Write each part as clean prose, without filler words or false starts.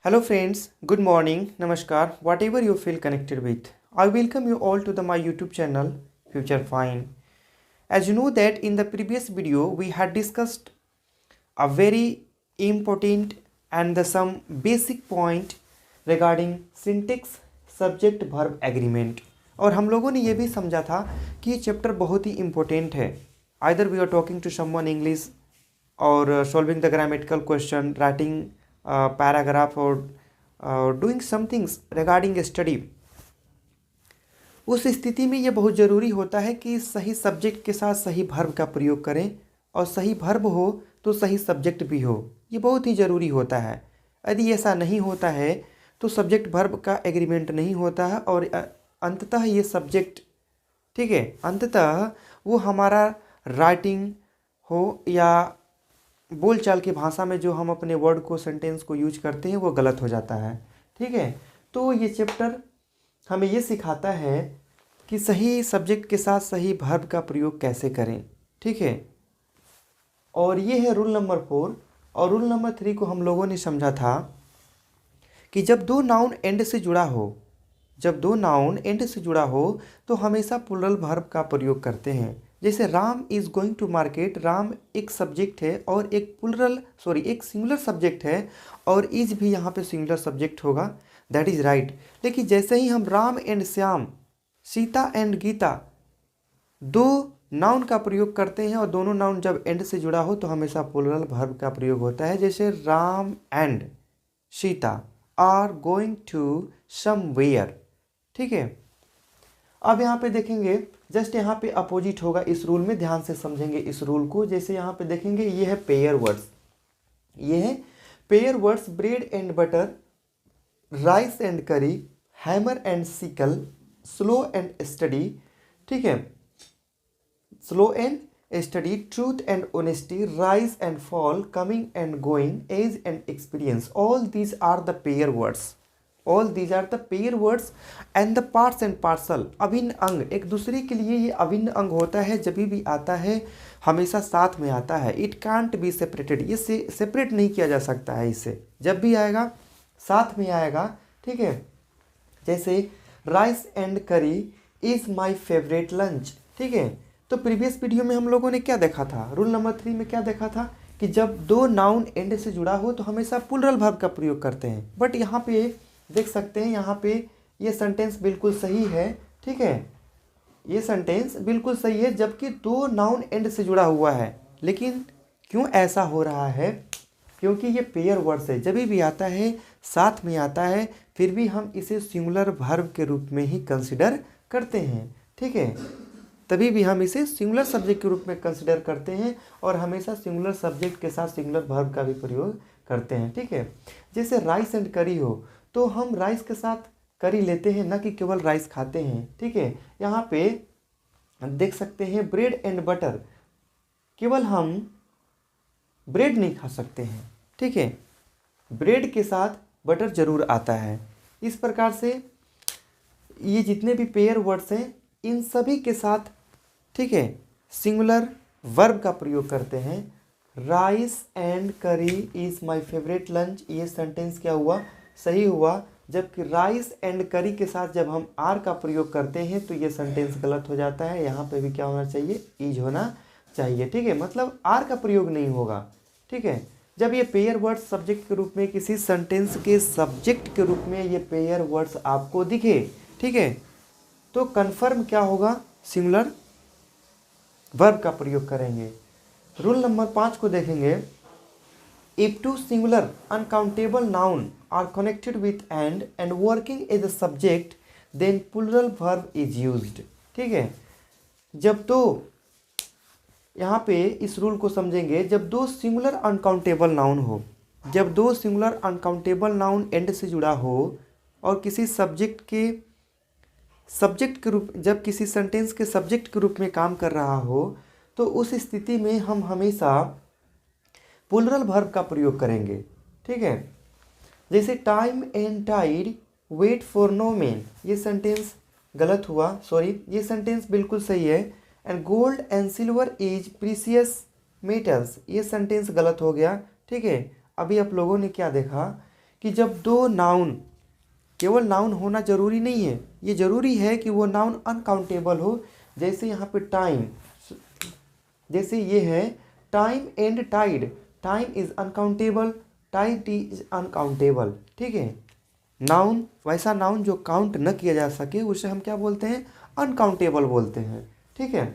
Hello friends, good morning, namaskar, whatever you feel connected with. I welcome you all to my YouTube channel Future Fine. As you know that in the previous video we had discussed a very important and some basic point regarding syntax subject verb agreement. और हम लोगों ने ये भी समझा था कि ये चैप्टर बहुत ही इम्पोर्टेंट है. Either we are talking to someone English or solving the grammatical question, writing paragraph or doing some things regarding study. उस स्थिति में ये बहुत ज़रूरी होता है कि सही सब्जेक्ट के साथ सही वर्ब का प्रयोग करें और सही वर्ब हो तो सही सब्जेक्ट भी हो. ये बहुत ही ज़रूरी होता है. यदि ऐसा नहीं होता है तो सब्जेक्ट वर्ब का एग्रीमेंट नहीं होता है और अंततः ये सब्जेक्ट, ठीक है, अंततः वो हमारा राइटिंग हो या बोलचाल की भाषा में जो हम अपने वर्ड को, सेंटेंस को यूज करते हैं वो गलत हो जाता है. ठीक है, तो ये चैप्टर हमें ये सिखाता है कि सही सब्जेक्ट के साथ सही वर्ब का प्रयोग कैसे करें. ठीक है, और ये है रूल नंबर 4. और रूल नंबर 3 को हम लोगों ने समझा था कि जब दो नाउन एंड से जुड़ा हो, जब दो नाउन एंड से जुड़ा हो तो हमेशा प्लूरल वर्ब का प्रयोग करते हैं. जैसे Ram is going to market, Ram एक सब्जेक्ट है और एक सिंगुलर सब्जेक्ट है और इज भी यहाँ पे सिंगुलर सब्जेक्ट होगा. That is right. लेकिन जैसे ही हम राम एंड श्याम, सीता एंड गीता दो नाउन का प्रयोग करते हैं और दोनों नाउन जब एंड से जुड़ा हो तो हमेशा प्लूरल वर्ब का प्रयोग होता है. जैसे Ram and Sita are going to somewhere. ठीक है, अब यहाँ पे देखेंगे जस्ट यहाँ पे अपोजिट होगा इस रूल में. ध्यान से समझेंगे इस रूल को. जैसे यहाँ पे देखेंगे ये है पेयर वर्ड्स, ये है pair words. Bread and butter, rice and curry, hammer and sickle, slow and steady. ठीक है, slow and steady, truth and honesty, rise and fall, coming and going, age and experience. All these are the pair words. All these are the pair words and the parts and parcel. अभिन्न अंग, एक दूसरे के लिए ये अभिन्न अंग होता है. जब भी आता है हमेशा साथ में आता है. It can't be separated. ये सेपरेट नहीं किया जा सकता है. इससे जब भी आएगा साथ में आएगा. ठीक है, जैसे राइस एंड करी इज़ माई फेवरेट लंच. ठीक है, तो प्रीवियस वीडियो में हम लोगों ने क्या देखा था, रूल नंबर 3 में क्या देखा था कि जब दो नाउन एंड से जुड़ा हो तो हमेशा प्लूरल वर्ब का प्रयोग करते हैं. बट यहाँ पे देख सकते हैं, यहाँ पे ये सेंटेंस बिल्कुल सही है. ठीक है, ये सेंटेंस बिल्कुल सही है जबकि दो नाउन एंड से जुड़ा हुआ है. लेकिन क्यों ऐसा हो रहा है, क्योंकि ये पेयर वर्ड्स है. जब भी आता है साथ में आता है, फिर भी हम इसे सिंगुलर वर्ब के रूप में ही कंसिडर करते हैं. ठीक है, तभी भी हम इसे सिंगुलर सब्जेक्ट के रूप में कंसिडर करते हैं और हमेशा सिंगुलर सब्जेक्ट के साथ सिंगुलर वर्ब का भी प्रयोग करते हैं. ठीक है, जैसे राइस एंड करी हो तो हम राइस के साथ करी लेते हैं, ना कि केवल राइस खाते हैं. ठीक है, यहाँ पे देख सकते हैं ब्रेड एंड बटर, केवल हम ब्रेड नहीं खा सकते हैं. ठीक है, ब्रेड के साथ बटर जरूर आता है. इस प्रकार से ये जितने भी पेयर वर्ड्स हैं इन सभी के साथ, ठीक है, सिंगुलर वर्ब का प्रयोग करते हैं. राइस एंड करी इज़ माय फेवरेट लंच, ये सेंटेंस क्या हुआ, सही हुआ. जबकि राइस एंड करी के साथ जब हम आर का प्रयोग करते हैं तो ये सेंटेंस गलत हो जाता है. यहाँ पे भी क्या होना चाहिए, इज होना चाहिए. ठीक है, मतलब आर का प्रयोग नहीं होगा. ठीक है, जब ये पेयर वर्ड्स सब्जेक्ट के रूप में किसी सेंटेंस के सब्जेक्ट के रूप में ये पेयर वर्ड्स आपको दिखे, ठीक है, तो कन्फर्म क्या होगा, सिंगुलर वर्ब का प्रयोग करेंगे. रूल नंबर 5 को देखेंगे. If two singular uncountable noun are connected with and working as a subject, then plural verb is used. ठीक है, जब दो, यहाँ पे इस रूल को समझेंगे, जब दो सिंगुलर अनकाउंटेबल नाउन हो, जब दो सिंगुलर अनकाउंटेबल नाउन एंड से जुड़ा हो और किसी सब्जेक्ट के रूप, जब किसी सेंटेंस के सब्जेक्ट के रूप में काम कर रहा हो तो उस स्थिति में हम हमेशा प्लूरल वर्ब का प्रयोग करेंगे. ठीक है, जैसे time and tide wait for no man, ये सेंटेंस गलत हुआ, सॉरी, ये सेंटेंस बिल्कुल सही है। And gold and silver is precious metals, ये सेंटेंस गलत हो गया। ठीक है, अभी आप लोगों ने क्या देखा कि जब दो नाउन, केवल नाउन होना जरूरी नहीं है, ये जरूरी है कि वो नाउन अनकाउंटेबल हो। जैसे यहाँ पे टाइम, जैसे ये है time and tide, time is uncountable, tide is uncountable. ठीक है, नाउन, वैसा नाउन जो काउंट न किया जा सके उसे हम क्या बोलते हैं, अनकाउंटेबल बोलते हैं। ठीक है,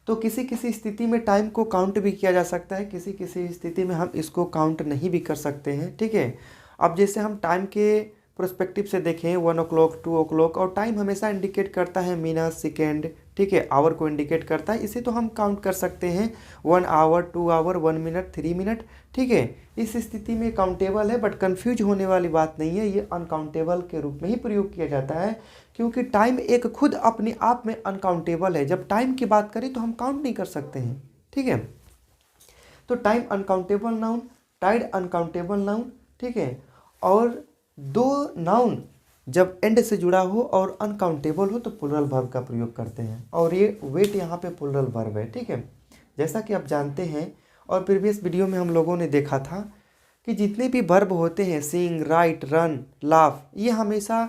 तो किसी किसी स्थिति में टाइम को काउंट भी किया जा सकता है, किसी किसी स्थिति में हम इसको काउंट नहीं भी कर सकते हैं। ठीक है, अब जैसे हम टाइम के प्रोस्पेक्टिव से देखें 1 o'clock 2 o'clock, और टाइम हमेशा इंडिकेट करता है मिनट सेकेंड। ठीक है, आवर को इंडिकेट करता है, इसे तो हम काउंट कर सकते हैं 1 hour 2 hour 1 minute 3 minute। ठीक है, इस स्थिति में काउंटेबल है, बट कन्फ्यूज होने वाली बात नहीं है, ये अनकाउंटेबल के रूप में ही प्रयोग किया जाता है, क्योंकि टाइम एक खुद अपने आप में अनकाउंटेबल है। जब टाइम की बात करें तो हम काउंट नहीं कर सकते हैं। ठीक है, तो time uncountable noun, tide uncountable noun. ठीक है, और दो नाउन जब एंड से जुड़ा हो और अनकाउंटेबल हो तो प्लूरल वर्ब का प्रयोग करते हैं, और ये वेट यहाँ पे प्लूरल वर्ब है। ठीक है, जैसा कि आप जानते हैं और प्रीवियस वीडियो में हम लोगों ने देखा था कि जितने भी वर्ब होते हैं, सिंग, राइट, रन, लाफ, ये हमेशा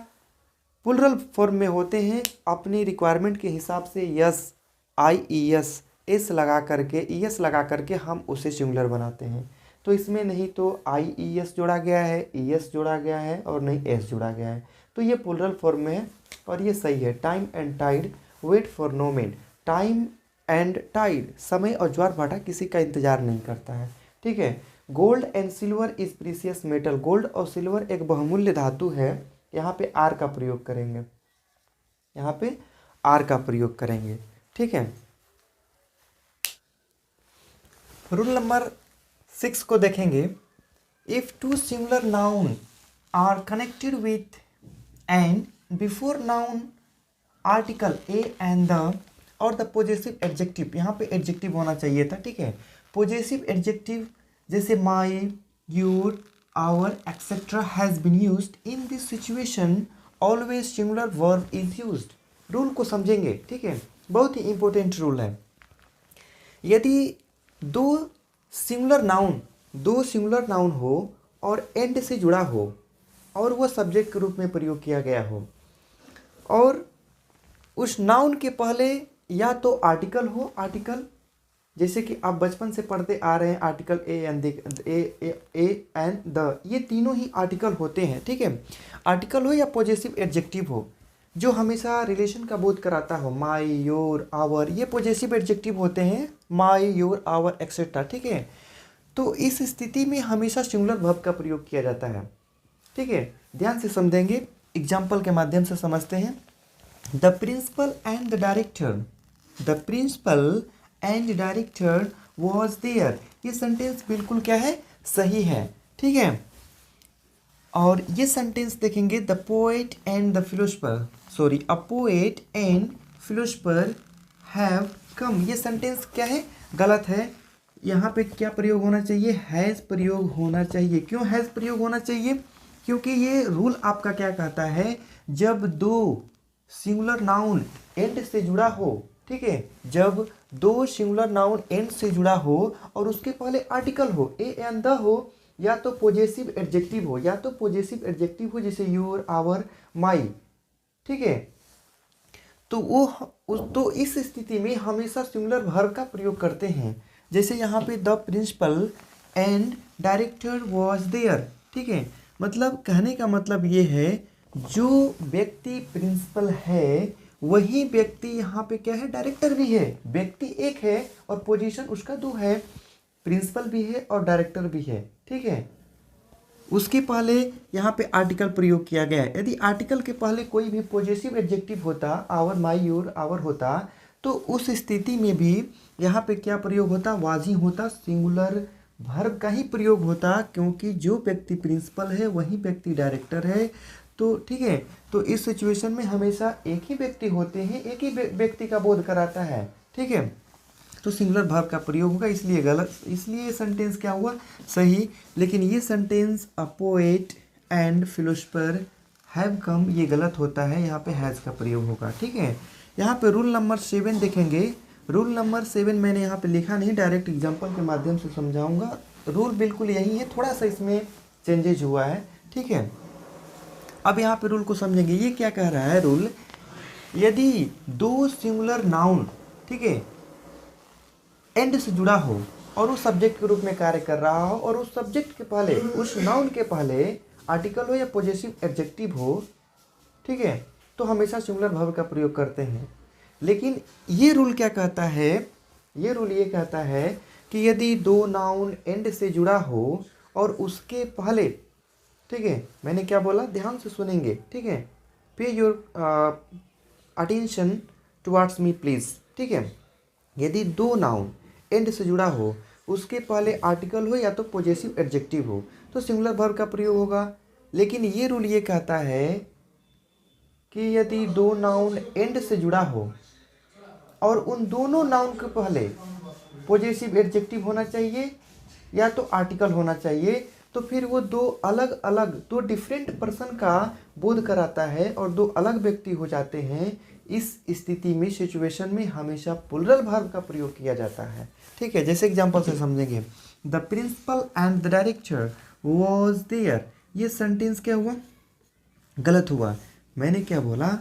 प्लूरल फॉर्म में होते हैं। अपनी रिक्वायरमेंट के हिसाब से यस, आई ई एस, एस लगा करके, ई एस लगा करके हम उसे सिंगुलर बनाते हैं। तो इसमें नहीं तो आई ई एस जोड़ा गया है, ई एस जोड़ा गया है, और नहीं एस जोड़ा गया है, तो ये प्लूरल फॉर्म में है और ये सही है। Time and tide wait for no man, time and tide, समय और ज्वार भाटा किसी का इंतजार नहीं करता है। ठीक है, gold and silver is precious metal, gold और सिल्वर एक बहुमूल्य धातु है। यहाँ पे आर का प्रयोग करेंगे, यहाँ पे आर का प्रयोग करेंगे। ठीक है, रूल नंबर 6 को देखेंगे। If two singular noun are connected with and before noun article a and the और द पोजेसिव एडजेक्टिव, यहाँ पे एडजेक्टिव होना चाहिए था। ठीक है, पोजेसिव एडजेक्टिव जैसे my, your, our et cetera has been used in this situation, always singular verb is used. Rule को समझेंगे। ठीक है, बहुत ही इंपॉर्टेंट रूल है। यदि दो सिंगुलर नाउन हो और एंड से जुड़ा हो और वह सब्जेक्ट के रूप में प्रयोग किया गया हो, और उस नाउन के पहले या तो आर्टिकल हो, आर्टिकल जैसे कि आप बचपन से पढ़ते आ रहे हैं, आर्टिकल ए एंड द, ये तीनों ही आर्टिकल होते हैं। ठीक है, आर्टिकल हो या पॉजेसिव एडजेक्टिव हो जो हमेशा रिलेशन का बोध कराता हो, माई, योर, आवर, ये पॉजेसिव एडजेक्टिव होते हैं, माई, योर, आवर एक्सेट्रा। ठीक है, तो इस स्थिति में हमेशा सिंगुलर वर्ब का प्रयोग किया जाता है। ठीक है, ध्यान से समझेंगे, एग्जाम्पल के माध्यम से समझते हैं। The principal and the director, the principal and director was there, ये सेंटेंस बिल्कुल क्या है, सही है। ठीक है, और ये सेंटेंस देखेंगे the poet and the philosopher, sorry, a poet and philosopher have come, ये सेंटेंस क्या है, गलत है। यहाँ पे क्या प्रयोग होना चाहिए, हैज़ प्रयोग होना चाहिए। क्यों हैज़ प्रयोग होना चाहिए, क्योंकि ये रूल आपका क्या कहता है, जब दो सिंगुलर नाउन एंड से जुड़ा हो, ठीक है, जब दो सिंगुलर नाउन एंड से जुड़ा हो और उसके पहले आर्टिकल हो, ए एंड द हो, या तो पॉजेसिव एडजेक्टिव हो, या तो पॉजेसिव एडजेक्टिव हो जैसे योर, आवर, माई। ठीक है, तो इस स्थिति में हमेशा सिंगुलर वर्ब का प्रयोग करते हैं। जैसे यहाँ पे the principal and director was there. ठीक है, मतलब कहने का मतलब ये है, जो व्यक्ति प्रिंसिपल है वही व्यक्ति यहाँ पे क्या है, डायरेक्टर भी है। व्यक्ति एक है और पोजीशन उसका दो है, प्रिंसिपल भी है और डायरेक्टर भी है। ठीक है, उसके पहले यहाँ पे आर्टिकल प्रयोग किया गया है। यदि आर्टिकल के पहले कोई भी पॉजेसिव एडजेक्टिव होता, आवर, माई, योर, आवर होता, तो उस स्थिति में भी यहाँ पे क्या प्रयोग होता, वाजी होता, सिंगुलर वर्ब का ही प्रयोग होता, क्योंकि जो व्यक्ति प्रिंसिपल है वही व्यक्ति डायरेक्टर है। तो ठीक है, तो इस सिचुएशन में हमेशा एक ही व्यक्ति होते हैं, एक ही व्यक्ति का बोध कराता है। ठीक है, तो सिंगुलर वर्ब का प्रयोग होगा, इसलिए गलत, इसलिए ये सेंटेंस क्या हुआ, सही। लेकिन ये sentence a poet and philosopher have come ये गलत होता है, यहाँ पे हैज़ का प्रयोग होगा। ठीक है, यहाँ पे रूल नंबर 7 देखेंगे। रूल नंबर 7 मैंने यहाँ पे लिखा नहीं, डायरेक्ट एग्जांपल के माध्यम से समझाऊंगा। रूल बिल्कुल यही है, थोड़ा सा इसमें चेंजेज हुआ है। ठीक है, अब यहाँ पे रूल को समझेंगे। ये क्या कह रहा है रूल, यदि दो सिंगुलर नाउन, ठीक है, एंड से जुड़ा हो और उस सब्जेक्ट के रूप में कार्य कर रहा हो और उस सब्जेक्ट के पहले, उस नाउन के पहले आर्टिकल हो या पॉजेसिव एडजेक्टिव हो, ठीक है, तो हमेशा सिंगुलर वर्ब का प्रयोग करते हैं। लेकिन ये रूल क्या कहता है, ये रूल ये कहता है कि यदि दो नाउन एंड से जुड़ा हो और उसके पहले, ठीक है, मैंने क्या बोला ध्यान से सुनेंगे। ठीक है, पे your attention towards me please. ठीक है, यदि दो नाउन एंड से जुड़ा हो, उसके पहले आर्टिकल हो या तो पॉजेसिव एडजेक्टिव हो, तो सिंगुलर वर्ब का प्रयोग होगा। लेकिन ये रूल ये कहता है कि यदि दो नाउन एंड से जुड़ा हो और उन दोनों नाउन के पहले पॉजेसिव एडजेक्टिव होना चाहिए या तो आर्टिकल होना चाहिए, तो फिर वो दो अलग अलग, दो डिफरेंट पर्सन का बोध कराता है और दो अलग व्यक्ति हो जाते हैं। इस स्थिति में, सिचुएशन में हमेशा प्लूरल वर्ब का प्रयोग किया जाता है। ठीक है, जैसे एग्जांपल से समझेंगे। The principal and the director was there. ये सेंटेंस क्या हुआ, गलत हुआ। मैंने क्या बोला,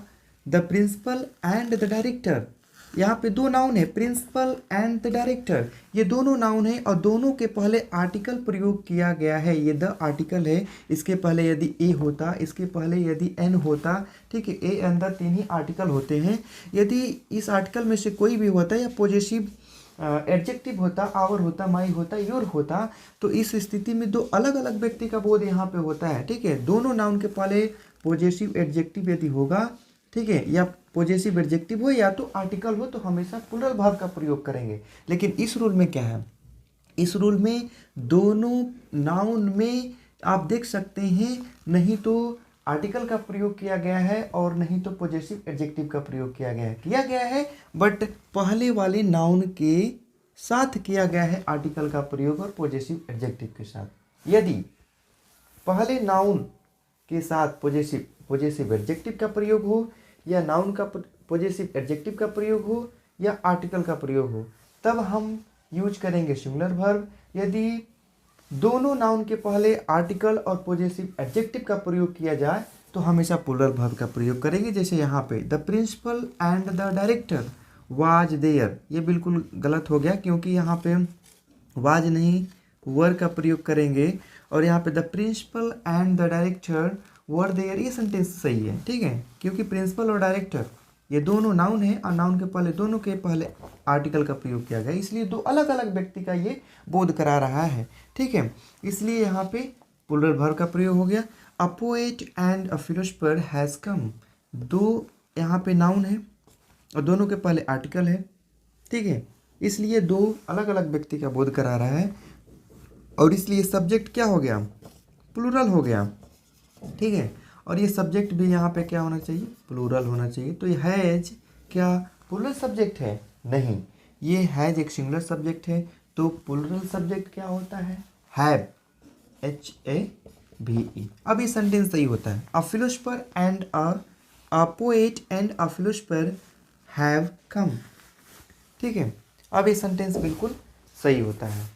the principal and the director. यहाँ पे दो नाउन है, प्रिंसिपल एंड द डायरेक्टर, ये दोनों नाउन है और दोनों के पहले आर्टिकल प्रयोग किया गया है। ये द आर्टिकल है, इसके पहले यदि ए होता, इसके पहले यदि एन होता, ठीक है, ए एंड द तीन ही आर्टिकल होते हैं। यदि इस आर्टिकल में से कोई भी होता या पॉजेसिव एडजेक्टिव होता, आवर होता, माई होता, योर होता, तो इस स्थिति में दो अलग अलग व्यक्ति का बोध यहाँ पे होता है। ठीक है, दोनों नाउन के पहले पॉजेसिव एडजेक्टिव यदि होगा, ठीक है, या पॉजेसिव एडजेक्टिव हो या तो आर्टिकल हो, तो हमेशा प्लूरल वर्ब का प्रयोग करेंगे। लेकिन इस रूल में क्या है, इस रूल में दोनों नाउन में आप देख सकते हैं, नहीं तो आर्टिकल का प्रयोग किया गया है और नहीं तो पॉजेसिव एडजेक्टिव का प्रयोग किया गया है, बट पहले वाले नाउन के साथ किया गया है आर्टिकल का प्रयोग और पॉजेसिव एडजेक्टिव के साथ। यदि पहले नाउन के साथ पॉजेसिव एडजेक्टिव का प्रयोग हो या नाउन का पॉजेसिव एडजेक्टिव का प्रयोग हो या आर्टिकल का प्रयोग हो, तब हम यूज करेंगे सिंगुलर वर्ब। यदि दोनों नाउन के पहले आर्टिकल और पॉजेसिव एडजेक्टिव का प्रयोग किया जाए तो हमेशा प्लूरल वर्ब का प्रयोग करेंगे। जैसे यहाँ पे the principal and the director was there, ये बिल्कुल गलत हो गया क्योंकि यहाँ पे वाज नहीं वर का प्रयोग करेंगे और यहाँ पे the principal and the director were there, ये सेंटेंस सही है। ठीक है, क्योंकि प्रिंसिपल और डायरेक्टर ये दोनों नाउन है और नाउन के पहले, दोनों के पहले आर्टिकल का प्रयोग किया गया, इसलिए दो अलग अलग व्यक्ति का ये बोध करा रहा है। ठीक है, इसलिए यहाँ पे प्लूरल वर्ब का प्रयोग हो गया। A poet and a philosopher has come, दो यहाँ पे नाउन है और दोनों के पहले आर्टिकल है। ठीक है, इसलिए दो अलग अलग व्यक्ति का बोध करा रहा है और इसलिए सब्जेक्ट क्या हो गया, प्लूरल हो गया। ठीक है, और ये सब्जेक्ट भी यहाँ पे क्या होना चाहिए, प्लूरल होना चाहिए। तो ये हैज क्या प्लूरल सब्जेक्ट है? नहीं, ये हैज एक सिंगुलर सब्जेक्ट है, तो प्लूरल सब्जेक्ट क्या होता है, हैव, HAVE। अब ये सेंटेंस सही होता है, a philosopher and a poet and a philosopher have come. ठीक है, अब ये सेंटेंस बिल्कुल सही होता है।